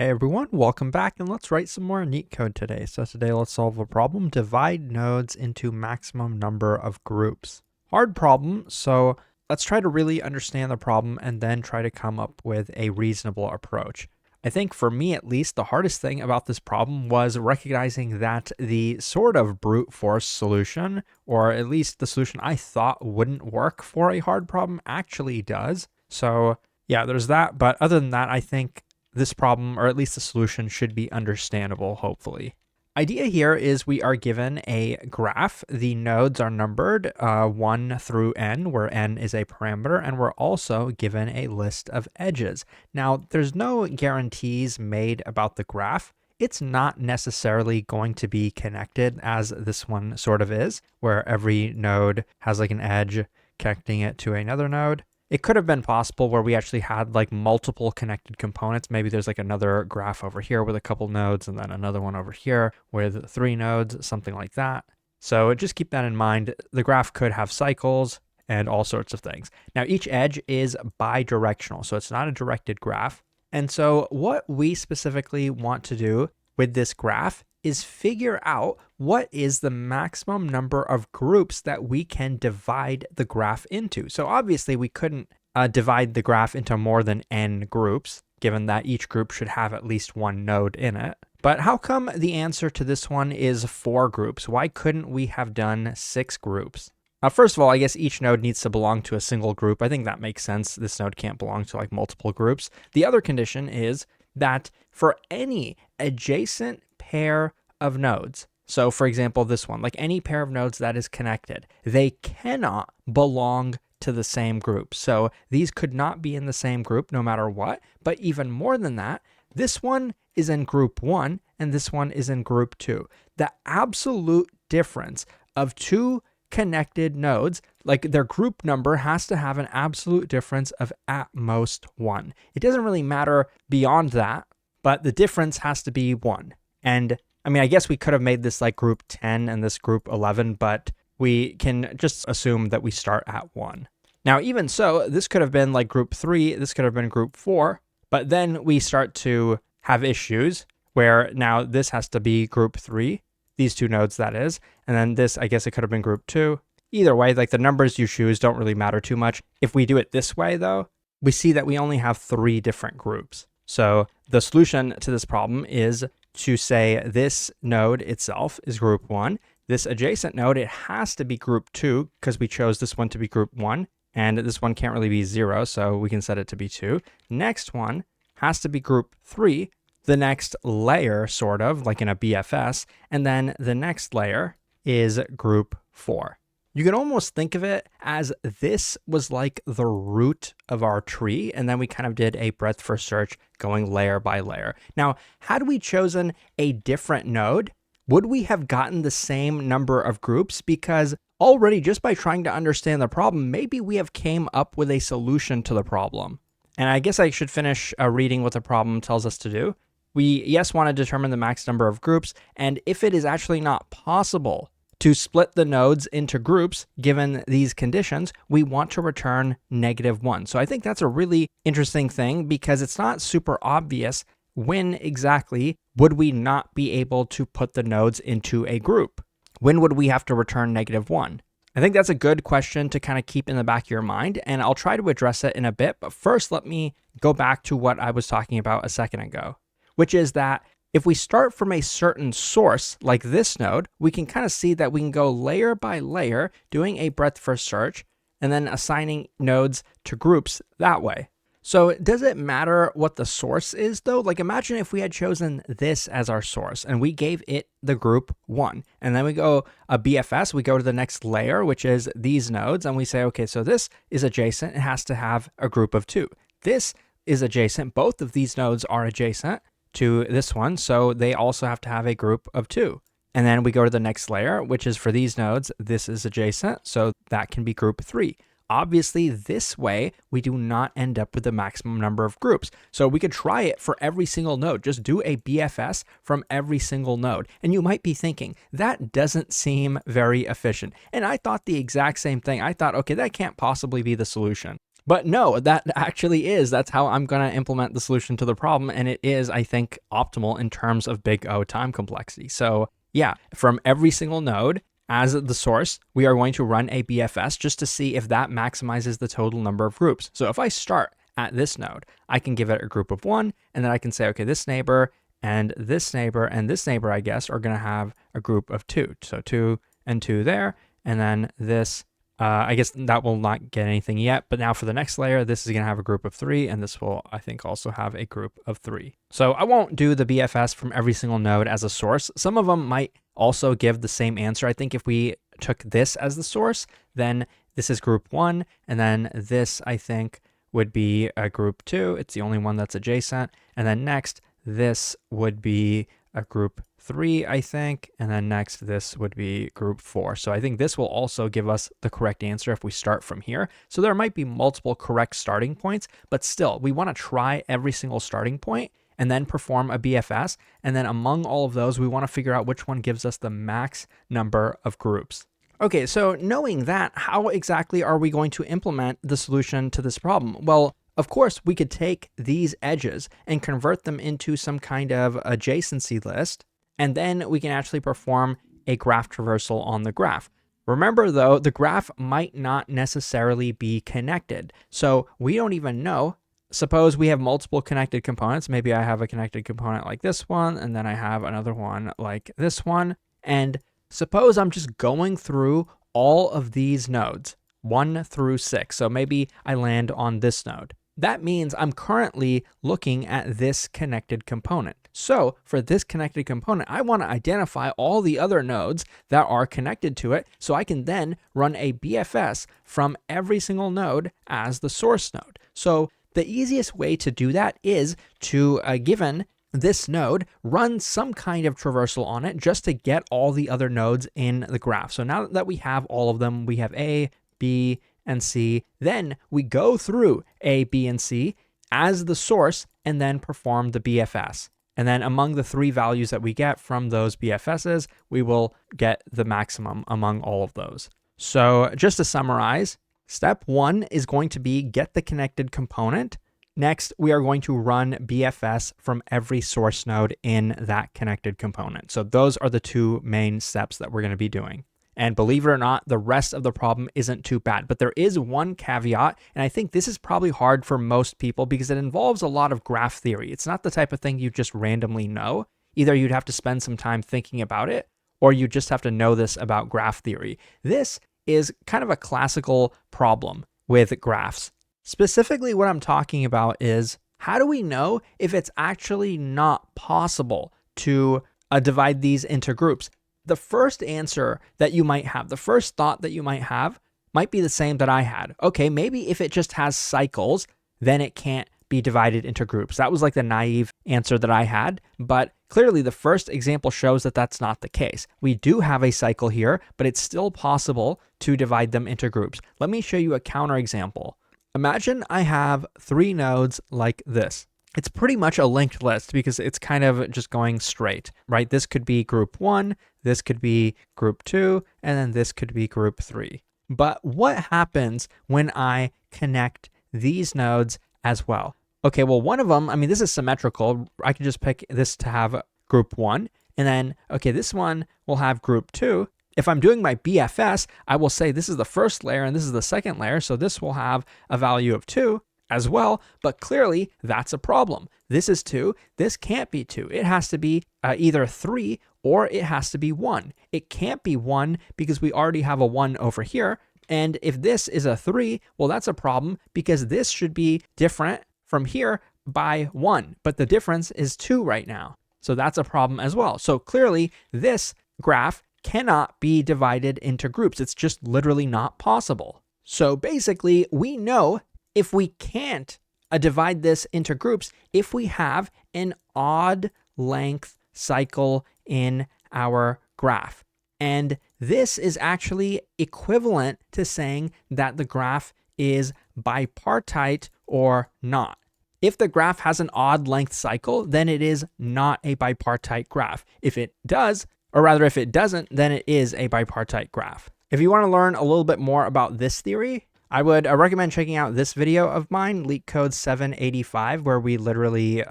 Hey everyone, welcome back and let's write some more neat code today. So today let's solve a problem, divide nodes into maximum number of groups. Hard problem, so let's try to really understand the problem and then try to come up with a reasonable approach. I think for me at least, the hardest thing about this problem was recognizing that the sort of brute force solution, or at least the solution I thought wouldn't work for a hard problem, actually does. So yeah, there's that, but other than that, I think this problem, or at least the solution, should be understandable, hopefully. Idea here is we are given a graph. The nodes are numbered 1 through n, where n is a parameter, and we're also given a list of edges. Now, there's no guarantees made about the graph. It's not necessarily going to be connected as this one sort of is, where every node has like an edge connecting it to another node. It could have been possible where we actually had like multiple connected components. Maybe there's like another graph over here with a couple nodes and then another one over here with 3 nodes, something like that. So just keep that in mind. The graph could have cycles and all sorts of things. Now each edge is bidirectional, so it's not a directed graph. And so what we specifically want to do with this graph is figure out what is the maximum number of groups that we can divide the graph into. So obviously we couldn't divide the graph into more than n groups, given that each group should have at least one node in it. But how come the answer to this one is 4 groups? Why couldn't we have done 6 groups? First of all, I guess each node needs to belong to a single group. I think that makes sense. This node can't belong to like multiple groups. The other condition is that for any adjacent pair of nodes, so for example, this one, like any pair of nodes that is connected, they cannot belong to the same group. So these could not be in the same group no matter what. But even more than that, this one is in group 1 and this one is in group 2. The absolute difference of 2 connected nodes, like their group number, has to have an absolute difference of at most 1. It doesn't really matter beyond that, but the difference has to be 1. And I mean, I guess we could have made this like group 10 and this group 11, but we can just assume that we start at 1. Now, even so, this could have been like group 3, this could have been group 4, but then we start to have issues where now this has to be group 3, these 2 nodes that is, and then this, I guess it could have been group 2. Either way, like the numbers you choose don't really matter too much. If we do it this way though, we see that we only have 3 different groups. So the solution to this problem is to say this node itself is group 1. This adjacent node, it has to be group 2 because we chose this one to be group 1, and this one can't really be 0, so we can set it to be 2. Next one has to be group 3, the next layer, sort of, like in a BFS, and then the next layer is group 4. You can almost think of it as this was like the root of our tree, and then we kind of did a breadth first search going layer by layer. Now, had we chosen a different node, would we have gotten the same number of groups? Because already just by trying to understand the problem, maybe we have came up with a solution to the problem. And I guess I should finish reading what the problem tells us to do. We, yes, want to determine the max number of groups, and if it is actually not possible to split the nodes into groups, given these conditions, we want to return -1. So I think that's a really interesting thing because it's not super obvious when exactly would we not be able to put the nodes into a group. When would we have to return -1? I think that's a good question to kind of keep in the back of your mind, and I'll try to address it in a bit. But first, let me go back to what I was talking about a second ago, which is that if we start from a certain source, like this node, we can kind of see that we can go layer by layer, doing a breadth first search, and then assigning nodes to groups that way. So does it matter what the source is though? Like imagine if we had chosen this as our source and we gave it the group 1, and then we go a BFS, we go to the next layer, which is these nodes, and we say, okay, so this is adjacent, it has to have a group of 2. This is adjacent, both of these nodes are adjacent to this one, so they also have to have a group of 2. And then we go to the next layer, which is for these nodes, this is adjacent, so that can be group 3. Obviously, this way, we do not end up with the maximum number of groups. So we could try it for every single node. Just do a BFS from every single node. And you might be thinking, that doesn't seem very efficient. And I thought the exact same thing. I thought, okay, that can't possibly be the solution. But no, that actually is. That's how I'm going to implement the solution to the problem. And it is, I think, optimal in terms of big O time complexity. So yeah, from every single node as the source, we are going to run a BFS just to see if that maximizes the total number of groups. So if I start at this node, I can give it a group of 1, and then I can say, okay, this neighbor and this neighbor and this neighbor, I guess, are going to have a group of 2. So 2 and 2 there, and then this, I guess that will not get anything yet, but now for the next layer, this is going to have a group of 3, and this will, I think, also have a group of 3. So I won't do the BFS from every single node as a source. Some of them might also give the same answer. I think if we took this as the source, then this is group 1, and then this, I think, would be a group 2. It's the only one that's adjacent. And then next, this would be a group 3, I think. And then next, this would be group 4. So I think this will also give us the correct answer if we start from here. So there might be multiple correct starting points, but still, we want to try every single starting point and then perform a BFS. And then among all of those, we want to figure out which one gives us the max number of groups. Okay, so knowing that, how exactly are we going to implement the solution to this problem? Well, of course, we could take these edges and convert them into some kind of adjacency list, and then we can actually perform a graph traversal on the graph. Remember though, the graph might not necessarily be connected. So we don't even know. Suppose we have multiple connected components. Maybe I have a connected component like this one, and then I have another one like this one. And suppose I'm just going through all of these nodes, 1 through 6. So maybe I land on this node. That means I'm currently looking at this connected component. So for this connected component, I want to identify all the other nodes that are connected to it, so I can then run a BFS from every single node as the source node. So the easiest way to do that is to, given this node, run some kind of traversal on it just to get all the other nodes in the graph. So now that we have all of them, we have A, B, and C, then we go through A, B, and C as the source and then perform the BFS. And then among the 3 values that we get from those BFSs, we will get the maximum among all of those. So just to summarize, step 1 is going to be get the connected component. Next, we are going to run BFS from every source node in that connected component. So those are the 2 main steps that we're going to be doing. And believe it or not, the rest of the problem isn't too bad. But there is one caveat, and I think this is probably hard for most people because it involves a lot of graph theory. It's not the type of thing you just randomly know. Either you'd have to spend some time thinking about it, or you just have to know this about graph theory. This is kind of a classical problem with graphs. Specifically, what I'm talking about is, how do we know if it's actually not possible to divide these into groups? The first answer that you might have, the first thought that you might have, might be the same that I had. Okay, maybe if it just has cycles, then it can't be divided into groups. That was like the naive answer that I had, but clearly the first example shows that that's not the case. We do have a cycle here, but it's still possible to divide them into groups. Let me show you a counterexample. Imagine I have 3 nodes like this. It's pretty much a linked list because it's kind of just going straight, right? This could be group 1, this could be group 2, and then this could be group 3. But what happens when I connect these nodes as well? Okay, well, one of them, I mean, this is symmetrical. I can just pick this to have group 1, and then, okay, this one will have group 2. If I'm doing my BFS, I will say this is the first layer and this is the second layer, so this will have a value of 2 as well, but clearly that's a problem. This is 2, this can't be 2. It has to be either 3 or it has to be 1. It can't be 1 because we already have a 1 over here, and if this is a 3, well, that's a problem because this should be different from here by 1, but the difference is 2 right now. So that's a problem as well. So clearly this graph cannot be divided into groups. It's just literally not possible. So basically, we know if we can't divide this into groups, if we have an odd length cycle in our graph. And this is actually equivalent to saying that the graph is bipartite or not. If the graph has an odd length cycle, then it is not a bipartite graph. If it does, or rather if it doesn't, then it is a bipartite graph. If you want to learn a little bit more about this theory, I would recommend checking out this video of mine, Leetcode 785, where we literally,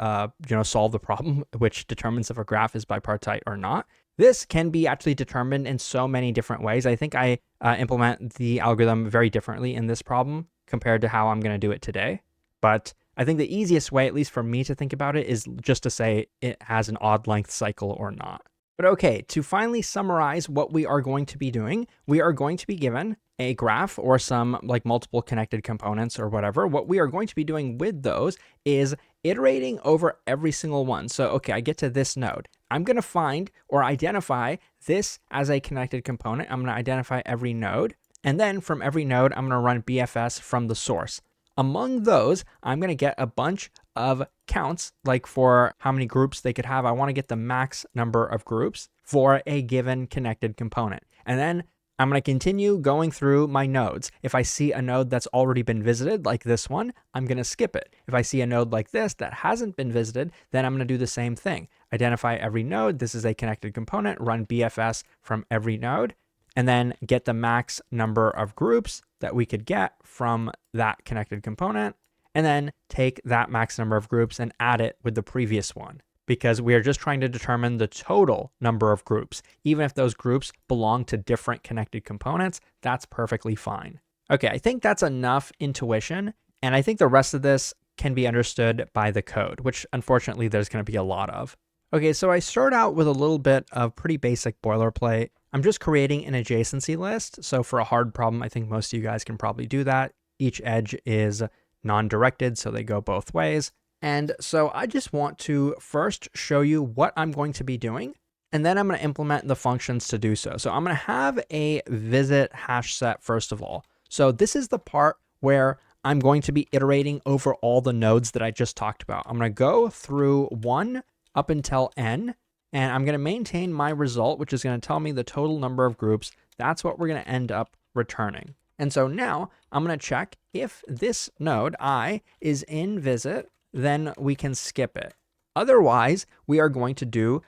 solve the problem, which determines if a graph is bipartite or not. This can be actually determined in so many different ways. I think I implement the algorithm very differently in this problem compared to how I'm going to do it today. But I think the easiest way, at least for me to think about it, is just to say it has an odd length cycle or not. But okay, to finally summarize what we are going to be doing, we are going to be given a graph or some like multiple connected components or whatever. What we are going to be doing with those is iterating over every single one. So, okay, I get to this node. I'm going to find or identify this as a connected component. I'm going to identify every node. And then from every node, I'm going to run BFS from the source. Among those, I'm going to get a bunch of counts, like for how many groups they could have. I want to get the max number of groups for a given connected component. And then I'm going to continue going through my nodes. If I see a node that's already been visited, like this one, I'm going to skip it. If I see a node like this that hasn't been visited, then I'm going to do the same thing. Identify every node. This is a connected component. Run BFS from every node. And then get the max number of groups that we could get from that connected component. And then take that max number of groups and add it with the previous one, because we are just trying to determine the total number of groups. Even if those groups belong to different connected components, that's perfectly fine. Okay, I think that's enough intuition. And I think the rest of this can be understood by the code, which unfortunately there's going to be a lot of. Okay, so I start out with a little bit of pretty basic boilerplate. I'm just creating an adjacency list. So for a hard problem, I think most of you guys can probably do that. Each edge is non-directed, so they go both ways. And so I just want to first show you what I'm going to be doing, and then I'm going to implement the functions to do so. So I'm going to have a visit hash set first of all. So this is the part where I'm going to be iterating over all the nodes that I just talked about. I'm going to go through 1 up until n, and I'm going to maintain my result, which is going to tell me the total number of groups. That's what we're going to end up returning. And so now I'm going to check if this node I is in visit, then we can skip it. Otherwise, we are going to do,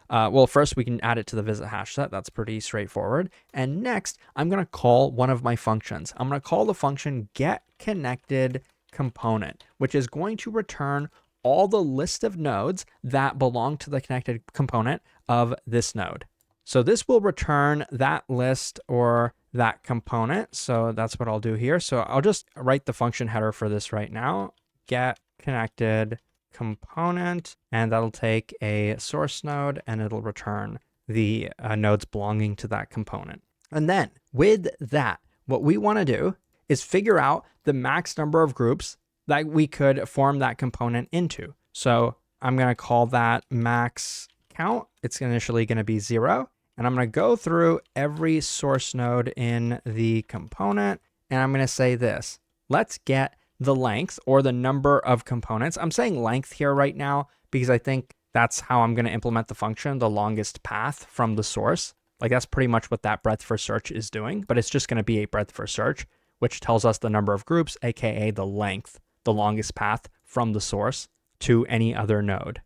first we can add it to the visit hash set. That's pretty straightforward. And next, I'm going to call one of my functions. I'm going to call the function getConnectedComponent, which is going to return all the list of nodes that belong to the connected component of this node. So this will return that list or that component. So that's what I'll do here. So I'll just write the function header for this right now, getConnectedComponent, and that'll take a source node and it'll return the nodes belonging to that component. And then with that, what we want to do is figure out the max number of groups that we could form that component into. So I'm going to call that max count. It's initially going to be 0. And I'm going to go through every source node in the component. And I'm going to say this. Let's get the length or the number of components. I'm saying length here right now because I think that's how I'm going to implement the function, the longest path from the source. Like that's pretty much what that breadth first search is doing, but it's just going to be a breadth first search, which tells us the number of groups, aka the length, the longest path from the source to any other node.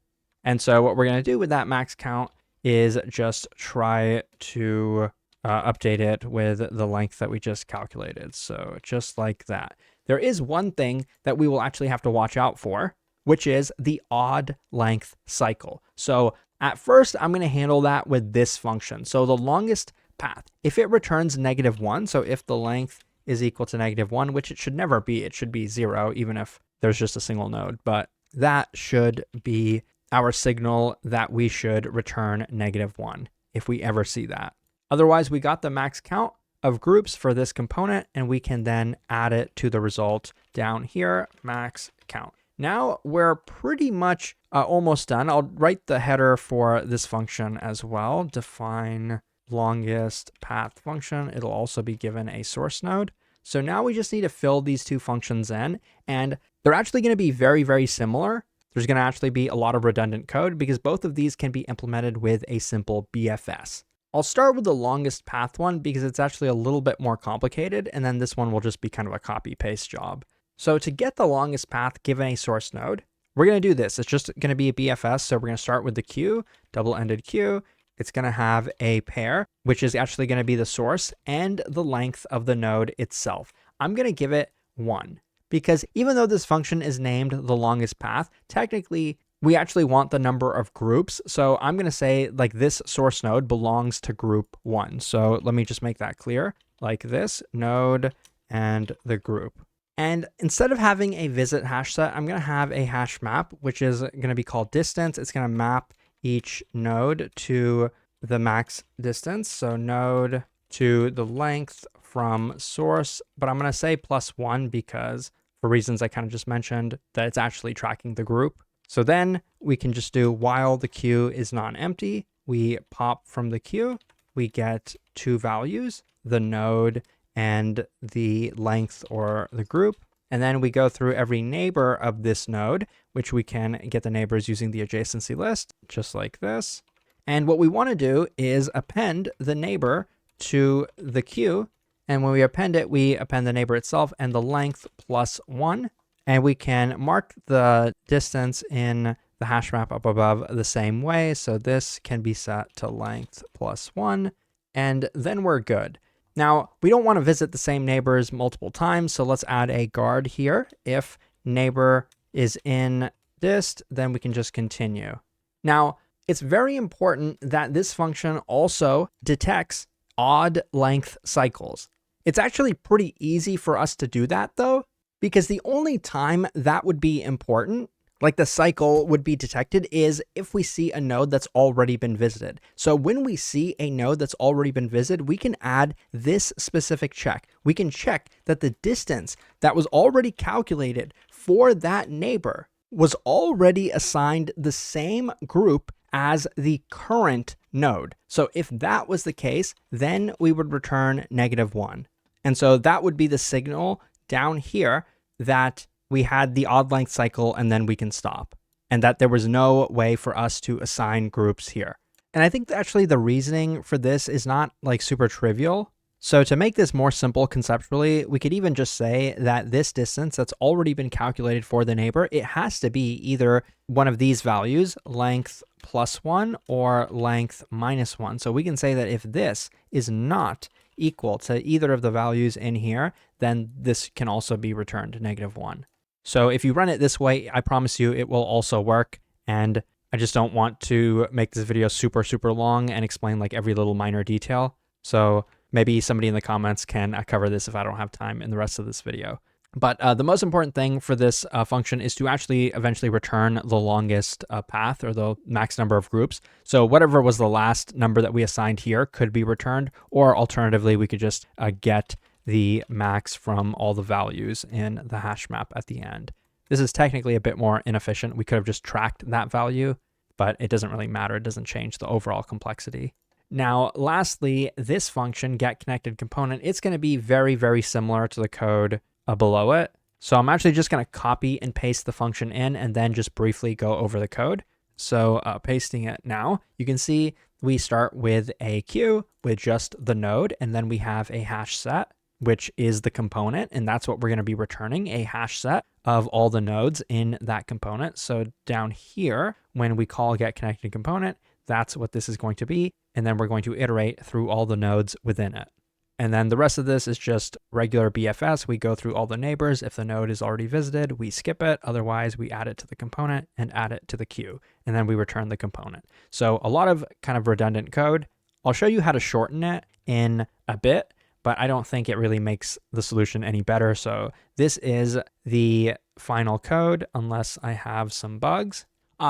And so what we're going to do with that max count is just try to update it with the length that we just calculated. So just like that. There is one thing that we will actually have to watch out for, which is the odd length cycle. So at first, I'm going to handle that with this function. So the longest path, if it returns -1, so if the length is equal to -1, which it should never be, it should be 0, even if there's just a single node, but that should be our signal that we should return -1 if we ever see that. Otherwise, we got the max count of groups for this component, and we can then add it to the result down here, max count. Now we're pretty much almost done. I'll write the header for this function as well. Define longest path function. It'll also be given a source node. So now we just need to fill these two functions in, and they're actually going to be very, very similar. There's going to actually be a lot of redundant code because both of these can be implemented with a simple BFS. I'll start with the longest path one because it's actually a little bit more complicated, and then this one will just be kind of a copy paste job. So to get the longest path given a source node, we're going to do this. It's just going to be a BFS. So we're going to start with the queue, double-ended queue. It's going to have a pair, which is actually going to be the source and the length of the node itself. I'm going to give it 1. Because even though this function is named the longest path, technically we actually want the number of groups. So I'm going to say like this source node belongs to group 1. So let me just make that clear, like this node and the group. And instead of having a visit hash set, I'm going to have a hash map, which is going to be called distance. It's going to map each node to the max distance. So node to the length from source, but I'm going to say +1 because for reasons I kind of just mentioned, that it's actually tracking the group. So then we can just do while the queue is non-empty, we pop from the queue, we get two values, the node and the length or the group. And then we go through every neighbor of this node, which we can get the neighbors using the adjacency list, just like this. And what we want to do is append the neighbor to the queue. And when we append it, we append the neighbor itself and the length +1. And we can mark the distance in the hash map up above the same way. So this can be set to length +1, and then we're good. Now, we don't want to visit the same neighbors multiple times, so let's add a guard here. If neighbor is in dist, then we can just continue. Now, it's very important that this function also detects odd length cycles. It's actually pretty easy for us to do that though, because the only time that would be important, like the cycle would be detected, is if we see a node that's already been visited. So when we see a node that's already been visited, we can add this specific check. We can check that the distance that was already calculated for that neighbor was already assigned the same group as the current node. So if that was the case, then we would return -1. And so that would be the signal down here that we had the odd length cycle and then we can stop, and that there was no way for us to assign groups here. And I think actually the reasoning for this is not like super trivial. So to make this more simple conceptually, we could even just say that this distance that's already been calculated for the neighbor, it has to be either one of these values, length +1 or length -1. So we can say that if this is not equal to either of the values in here, then this can also be returned -1. So if you run it this way, I promise you it will also work. And I just don't want to make this video super, super long and explain like every little minor detail. So maybe somebody in the comments can cover this if I don't have time in the rest of this video. But the most important thing for this function is to actually eventually return the longest path, or the max number of groups. So whatever was the last number that we assigned here could be returned, or alternatively, we could just get the max from all the values in the hash map at the end. This is technically a bit more inefficient. We could have just tracked that value, but it doesn't really matter. It doesn't change the overall complexity. Now, lastly, this function, getConnectedComponent, it's going to be very, very similar to the code below it. So I'm actually just going to copy and paste the function in and then just briefly go over the code. So pasting it now, you can see we start with a queue with just the node, and then we have a hash set, which is the component, and that's what we're going to be returning, a hash set of all the nodes in that component. So down here, when we call getConnectedComponent, that's what this is going to be, and then we're going to iterate through all the nodes within it. And then the rest of this is just regular BFS. We go through all the neighbors. If the node is already visited, we skip it. Otherwise, we add it to the component and add it to the queue, and then we return the component. So a lot of kind of redundant code. I'll show you how to shorten it in a bit, but I don't think it really makes the solution any better. So this is the final code, unless I have some bugs.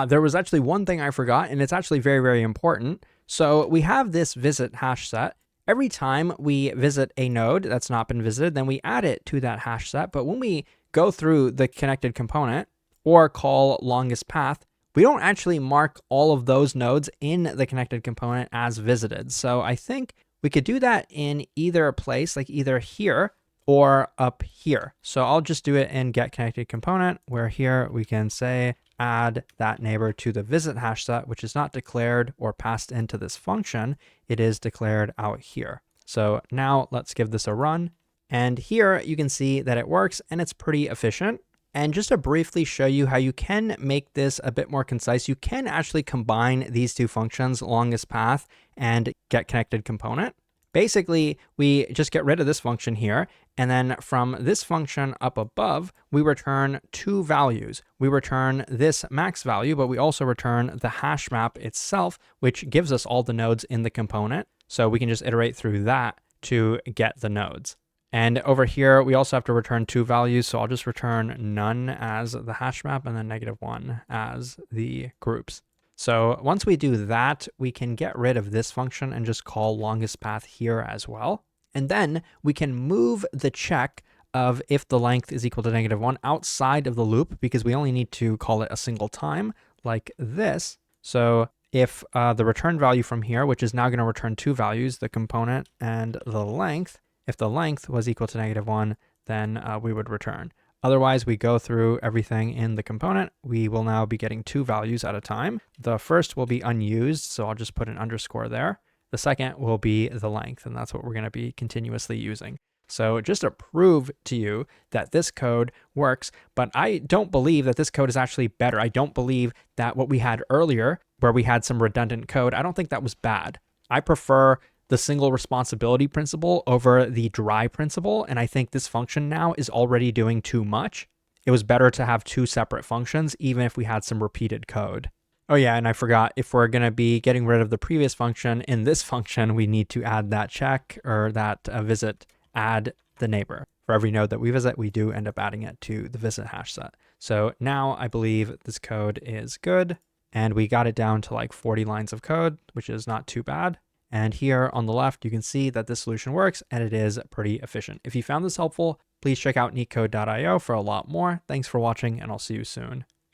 There was actually one thing I forgot, and it's actually very, very important. So we have this visit hash set. Every time we visit a node that's not been visited, then we add it to that hash set. But when we go through the connected component or call longest path, we don't actually mark all of those nodes in the connected component as visited. So I think we could do that in either place, like either here or up here. So I'll just do it in getConnectedComponent, where here we can say add that neighbor to the visit hash set, which is not declared or passed into this function. It is declared out here. So now let's give this a run. And here you can see that it works and it's pretty efficient. And just to briefly show you how you can make this a bit more concise, you can actually combine these two functions, longest path and getConnectedComponent. Basically, we just get rid of this function here, and then from this function up above, we return two values. We return this max value, but we also return the hash map itself, which gives us all the nodes in the component. So we can just iterate through that to get the nodes. And over here, we also have to return two values. So I'll just return none as the hash map and then -1 as the groups. So once we do that, we can get rid of this function and just call longest path here as well. And then we can move the check of if the length is equal to -1 outside of the loop, because we only need to call it a single time like this. So if the return value from here, which is now going to return two values, the component and the length, if the length was equal to -1, then we would return. Otherwise, we go through everything in the component. We will now be getting two values at a time. The first will be unused, so I'll just put an underscore there. The second will be the length, and that's what we're going to be continuously using. So just to prove to you that this code works, but I don't believe that this code is actually better. I don't believe that what we had earlier, where we had some redundant code, I don't think that was bad. I prefer the single responsibility principle over the dry principle. And I think this function now is already doing too much. It was better to have two separate functions, even if we had some repeated code. Oh yeah, and I forgot, if we're going to be getting rid of the previous function, in this function, we need to add that check or that visit, add the neighbor. For every node that we visit, we do end up adding it to the visit hash set. So now I believe this code is good. And we got it down to like 40 lines of code, which is not too bad. And here on the left, you can see that this solution works and it is pretty efficient. If you found this helpful, please check out leetcode.io for a lot more. Thanks for watching, and I'll see you soon.